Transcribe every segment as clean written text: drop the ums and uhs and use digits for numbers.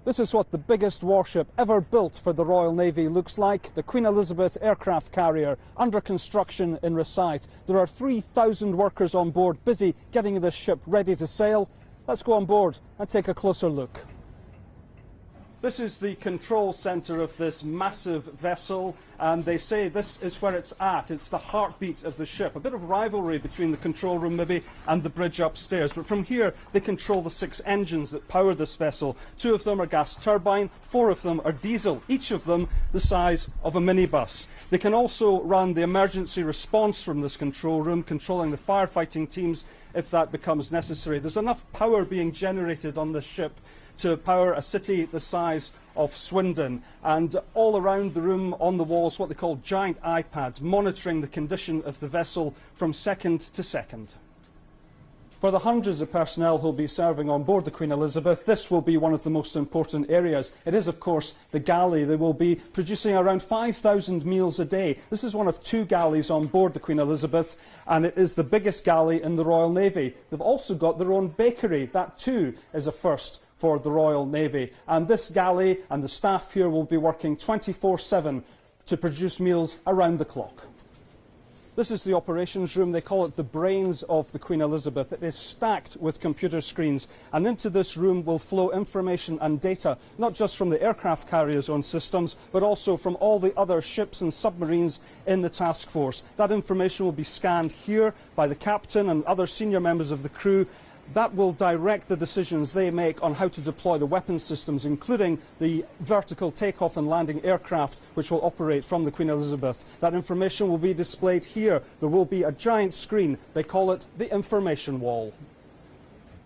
This is what the biggest warship ever built for the Royal Navy looks like, the Queen Elizabeth aircraft carrier, under construction in Rosyth. There are 3,000 workers on board, busy getting this ship ready to sail. Let's go on board and take a closer look. This is the control centre of this massive vessel, and they say this is where it's at. It's the heartbeat of the ship. A bit of rivalry between the control room maybe and the bridge upstairs. But from here they control the 6 engines that power this vessel. 2 of them are gas turbine, 4 of them are diesel, each of them the size of a minibus. They can also run the emergency response from this control room, controlling the firefighting teams if that becomes necessary. There's enough power being generated on this ship to power a city the size of Swindon, and all around the room on the walls what they call giant iPads monitoring the condition of the vessel from second to second. For the hundreds of personnel who will be serving on board the Queen Elizabeth, this will be one of the most important areas. It is, of course, the galley. They will be producing around 5,000 meals a day. This is one of 2 galleys on board the Queen Elizabeth, and it is the biggest galley in the Royal Navy. They've also got their own bakery. That too is a first for the Royal Navy. And this galley and the staff here will be working 24/7 to produce meals around the clock. This is the operations room. They call it the brains of the Queen Elizabeth. It is stacked with computer screens, and into this room will flow information and data, not just from the aircraft carrier's own systems, but also from all the other ships and submarines in the task force. That information will be scanned here by the captain and other senior members of the crew. That will direct the decisions they make on how to deploy the weapons systems, including the vertical takeoff and landing aircraft which will operate from the Queen Elizabeth. That information will be displayed here. There will be a giant screen. They call it the information wall.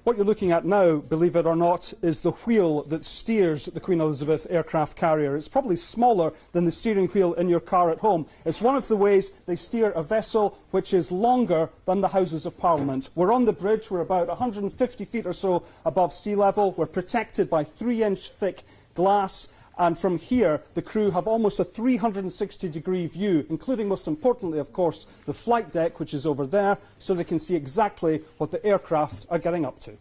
What you're looking at now, believe it or not, is the wheel that steers the Queen Elizabeth aircraft carrier. It's probably smaller than the steering wheel in your car at home. It's one of the ways they steer a vessel which is longer than the Houses of Parliament. We're on the bridge. We're about 150 feet or so above sea level. We're protected by 3-inch thick glass. And from here, the crew have almost a 360-degree view, including, most importantly, of course, the flight deck, which is over there, so they can see exactly what the aircraft are getting up to.